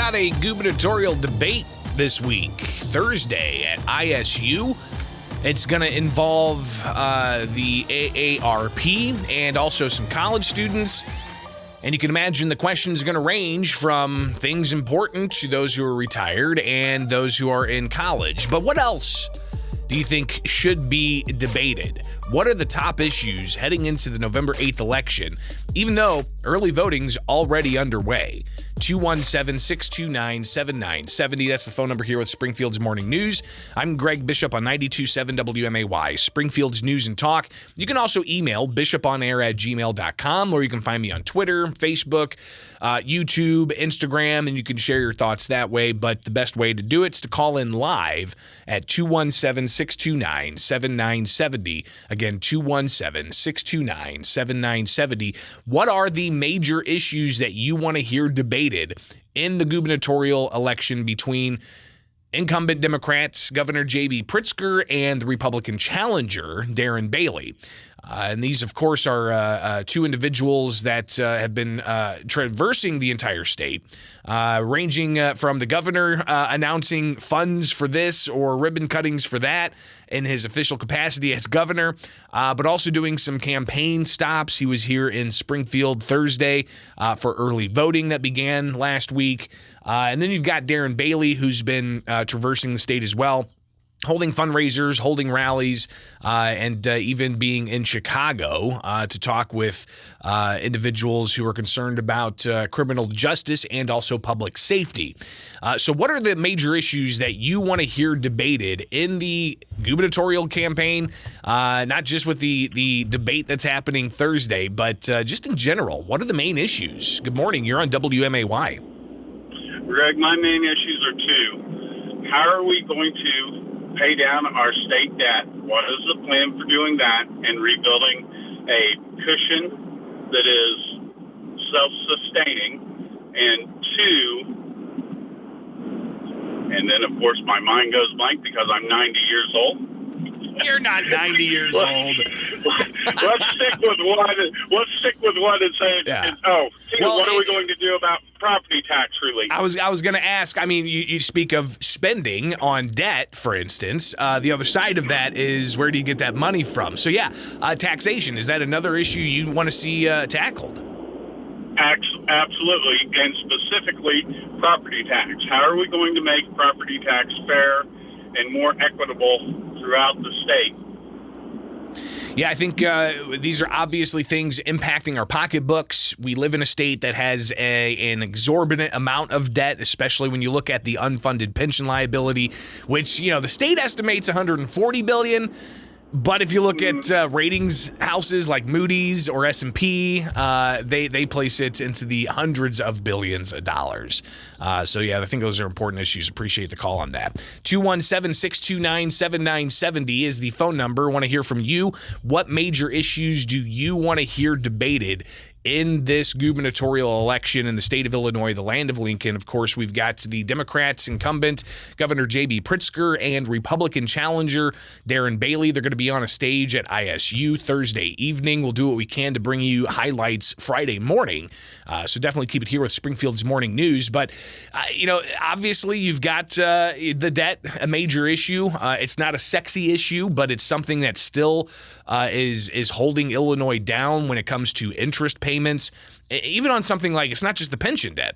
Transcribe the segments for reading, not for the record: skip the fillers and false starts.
got a gubernatorial debate this week, Thursday at ISU. It's going to involve the AARP and also some college students. And you can imagine the questions are going to range from things important to those who are retired and those who are in college. But what else do you think should be debated? What are the top issues heading into the November 8th election, even though early voting's already underway? 217-629-7970. That's the phone number here with Springfield's Morning News. I'm Greg Bishop on 92.7 WMAY, Springfield's News and Talk. You can also email bishoponair@gmail.com, or you can find me on Twitter, Facebook, YouTube, Instagram, and you can share your thoughts that way. But the best way to do it is to call in live at 217-629-7970. Again, 217-629-7970. What are the major issues that you want to hear debated in the gubernatorial election between incumbent Democrats, Governor J.B. Pritzker, and the Republican challenger, Darren Bailey? And these, of course, are two individuals that have been traversing the entire state, ranging from the governor announcing funds for this or ribbon cuttings for that in his official capacity as governor, but also doing some campaign stops. He was here in Springfield Thursday for early voting that began last week. And then you've got Darren Bailey, who's been traversing the state as well, holding fundraisers, holding rallies, and even being in Chicago to talk with individuals who are concerned about criminal justice and also public safety. So what are the major issues that you want to hear debated in the gubernatorial campaign, not just with the debate that's happening Thursday, but just in general? What are the main issues? Good morning. You're on WMAY. Greg, my main issues are two. How are we going to pay down our state debt? What is the plan for doing that and rebuilding a cushion that is self-sustaining? And two, and then of course my mind goes blank because I'm 90 years old. You're not 90 years old. Let's stick with one and say, what are we going to do about property tax relief? I was going to ask, I mean, you speak of spending on debt, for instance. The other side of that is, where do you get that money from? So, taxation, is that another issue you want to see tackled? Absolutely, and specifically property tax. How are we going to make property tax fair and more equitable throughout the state? Yeah, I think these are obviously things impacting our pocketbooks. We live in a state that has an exorbitant amount of debt, especially when you look at the unfunded pension liability, which, the state estimates $140 billion. But if you look at ratings houses like Moody's or S&P, they place it into the hundreds of billions of dollars. I think those are important issues. Appreciate the call on that. 217-629-7970 is the phone number. Want to hear from you. What major issues do you want to hear debated in this gubernatorial election in the state of Illinois, the land of Lincoln? Of course, we've got the Democrats incumbent, Governor J.B. Pritzker, and Republican challenger, Darren Bailey. They're going to be on a stage at ISU Thursday evening. We'll do what we can to bring you highlights Friday morning. So definitely keep it here with Springfield's Morning News. But, obviously you've got the debt, a major issue. It's not a sexy issue, but it's something that still is holding Illinois down when it comes to interest payments. Even on something like, it's not just the pension debt.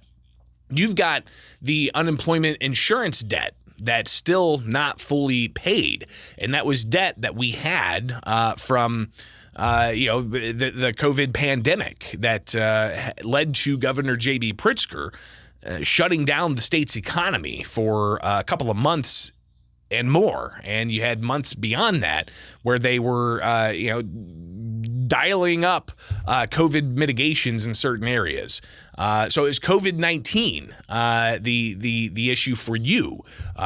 You've got the unemployment insurance debt that's still not fully paid. And that was debt that we had from the COVID pandemic that led to Governor J.B. Pritzker shutting down the state's economy for a couple of months and more. And you had months beyond that where they were, dialing up COVID mitigations in certain areas. So is COVID-19 the issue for you?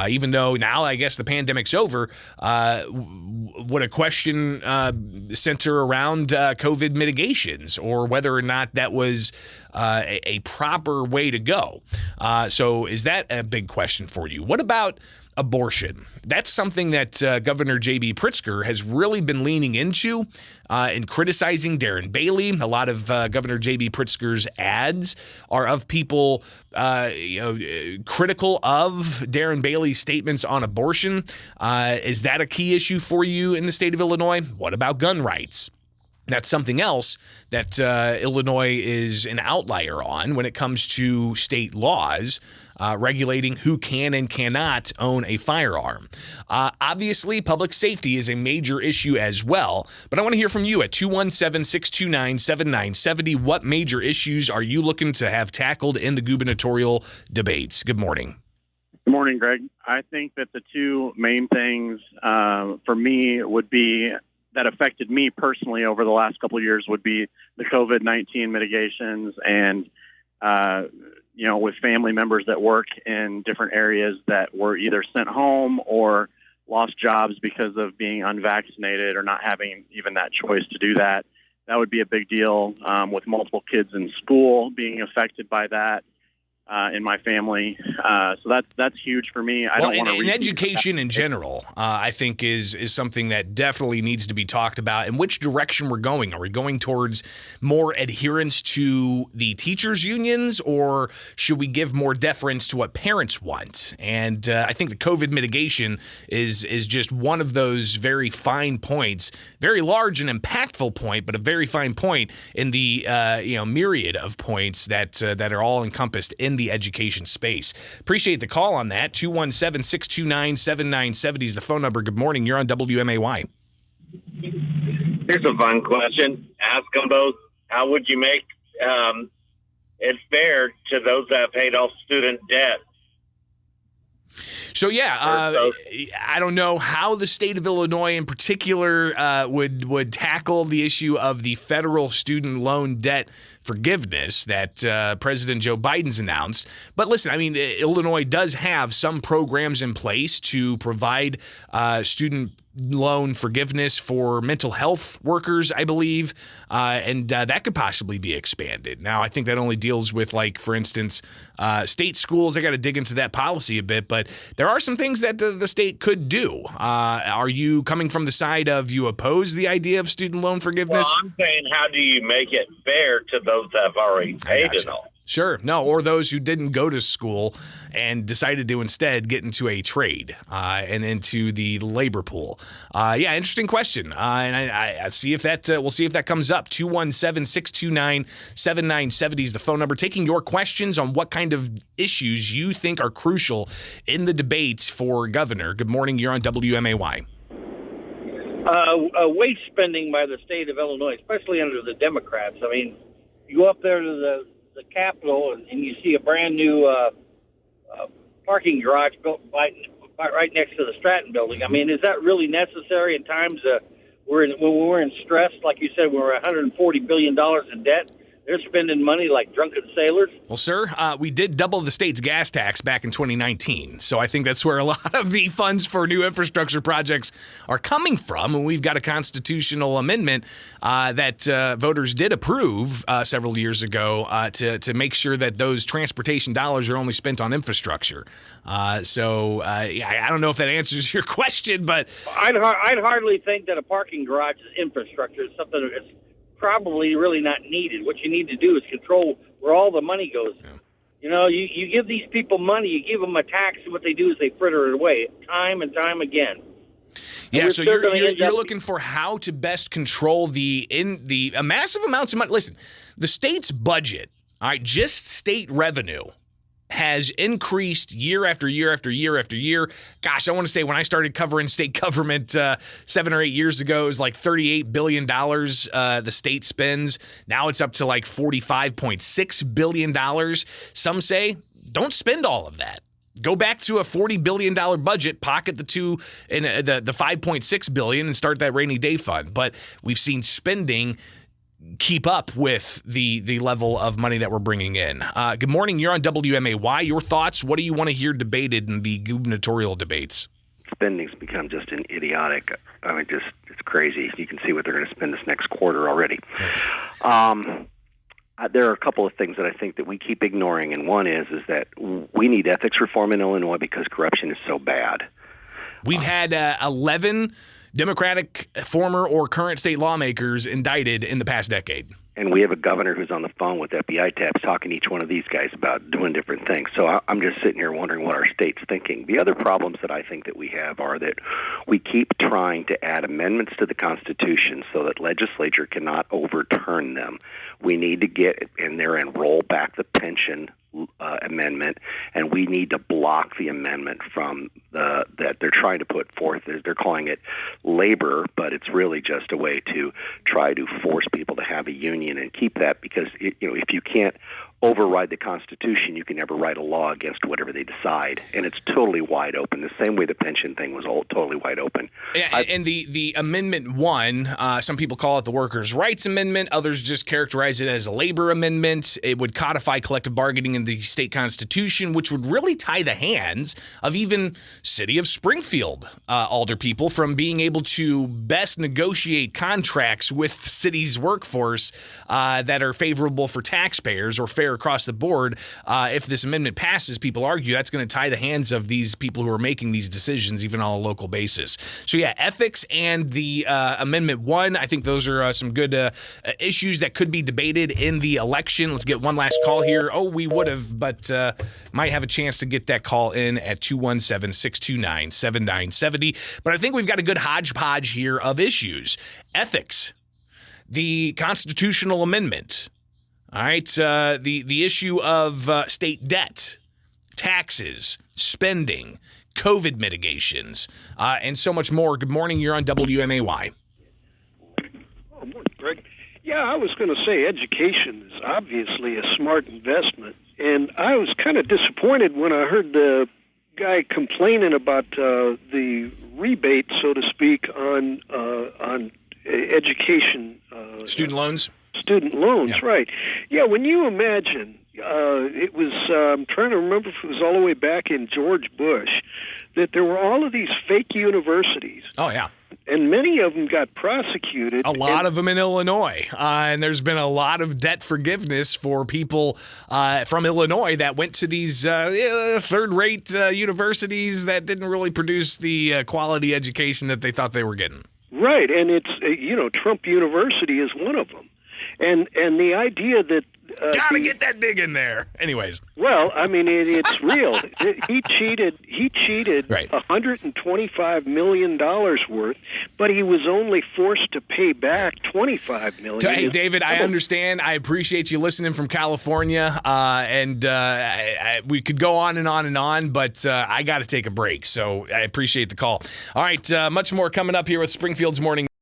Even though now I guess the pandemic's over, would a question center around COVID mitigations or whether or not that was a proper way to go? So is that a big question for you? What about abortion. That's something that Governor J.B. Pritzker has really been leaning into and criticizing Darren Bailey. A lot of Governor J.B. Pritzker's ads are of people critical of Darren Bailey's statements on abortion. Is that a key issue for you in the state of Illinois? What about gun rights? That's something else that Illinois is an outlier on when it comes to state laws regulating who can and cannot own a firearm. Obviously, public safety is a major issue as well, but I want to hear from you at 217-629-7970. What major issues are you looking to have tackled in the gubernatorial debates? Good morning. Good morning, Greg. I think that the two main things for me would be that affected me personally over the last couple of years would be the COVID-19 mitigations and, with family members that work in different areas that were either sent home or lost jobs because of being unvaccinated or not having even that choice to do that. That would be a big deal with multiple kids in school being affected by that. In my family. So that's huge for me. I don't want to. In education in general, I think is something that definitely needs to be talked about. And which direction we're going? Are we going towards more adherence to the teachers' unions, or should we give more deference to what parents want? And I think the COVID mitigation is just one of those very fine points, very large and impactful point, but a very fine point in the myriad of points that are all encompassed in the education space. Appreciate the call on that. 217-629-7970 is the phone number. Good morning. You're on WMAY. Here's a fun question. Ask them both, how would you make it fair to those that have paid off student debt? So, I don't know how the state of Illinois in particular would tackle the issue of the federal student loan debt forgiveness that President Joe Biden's announced. But listen, I mean, Illinois does have some programs in place to provide student loan forgiveness for mental health workers, I believe, and that could possibly be expanded. Now, I think that only deals with, like, for instance, state schools. I got to dig into that policy a bit, but there are some things that the state could do. Are you coming from the side of you oppose the idea of student loan forgiveness? Well, I'm saying, how do you make it fair to those that have already paid it off? Sure. No, or those who didn't go to school and decided to instead get into a trade and into the labor pool. Interesting question. And I see if that we'll see if that comes up. 217-629-7970 is the phone number. Taking your questions on what kind of issues you think are crucial in the debates for governor. Good morning. You're on WMAY. Waste spending by the state of Illinois, especially under the Democrats. I mean, you go up there to the Capitol and you see a brand new parking garage built right next to the Stratton building. I mean, is that really necessary in times when we're in stress? Like you said, we're $140 billion in debt. They're spending money like drunken sailors. Well, sir, we did double the state's gas tax back in 2019. So I think that's where a lot of the funds for new infrastructure projects are coming from. And we've got a constitutional amendment that voters did approve several years ago to make sure that those transportation dollars are only spent on infrastructure. I don't know if that answers your question, but I'd hardly think that a parking garage is infrastructure. It's something that's probably really not needed. What you need to do is control where all the money goes. Yeah. You know, you give these people money, you give them a tax, and what they do is they fritter it away time and time again. Yeah, so you're looking for how to best control the massive amounts of money. Listen, the state's budget, all right, just state revenue has increased year after year after year after year. Gosh, I want to say when I started covering state government 7 or 8 years ago, it was like $38 billion the state spends. Now it's up to like $45.6 billion. Some say don't spend all of that. Go back to a $40 billion budget, pocket the $5.6 billion and start that rainy day fund. But we've seen spending keep up with the level of money that we're bringing in. Good morning. You're on WMAY. Your thoughts? What do you want to hear debated in the gubernatorial debates? Spending's become just an idiotic. I mean, it's crazy. You can see what they're going to spend this next quarter already. There are a couple of things that I think that we keep ignoring, and one is that we need ethics reform in Illinois because corruption is so bad. We've had 11 Democratic former or current state lawmakers indicted in the past decade. And we have a governor who's on the phone with FBI tabs talking to each one of these guys about doing different things. So I'm just sitting here wondering what our state's thinking. The other problems that I think that we have are that we keep trying to add amendments to the Constitution so that legislature cannot overturn them. We need to get in there and roll back the pension amendment, and we need to block the amendment from that they're trying to put forth. They're calling it labor, but it's really just a way to try to force people to have a union and keep that, because if you can't override the Constitution, you can never write a law against whatever they decide, and it's totally wide open. The same way the pension thing was all totally wide open. And the Amendment 1, some people call it the Workers' Rights Amendment. Others just characterize it as a labor amendment. It would codify collective bargaining in the state constitution, which would really tie the hands of even City of Springfield alder people from being able to best negotiate contracts with the city's workforce that are favorable for taxpayers or fair across the board. If this amendment passes, people argue that's going to tie the hands of these people who are making these decisions, even on a local basis. So yeah, ethics and the Amendment 1, I think those are some good issues that could be debated in the election. Let's get one last call here. Oh, we would have, but might have a chance to get that call in at 217-629-7970. But I think we've got a good hodgepodge here of issues. Ethics, the constitutional amendment, all right, the issue of state debt, taxes, spending, COVID mitigations, and so much more. Good morning. You're on WMAY. Oh, morning, Greg. Yeah, I was going to say education is obviously a smart investment, and I was kind of disappointed when I heard the guy complaining about the rebate, so to speak, on education. Student loans? Student loans, Yeah. right. Yeah, when you imagine, it was, I'm trying to remember if it was all the way back in George Bush, that there were all of these fake universities. Oh, yeah. And many of them got prosecuted. A lot of them in Illinois. And there's been a lot of debt forgiveness for people from Illinois that went to these third-rate universities that didn't really produce the quality education that they thought they were getting. Right, and it's, Trump University is one of them. And the idea that Gotta get that dig in there. Anyways. Well, I mean, it's real. He cheated Right. $125 million worth, but he was only forced to pay back $25 million. Hey, David, I understand. I appreciate you listening from California, and we could go on and on and on, but I got to take a break, so I appreciate the call. All right, much more coming up here with Springfield's Morning.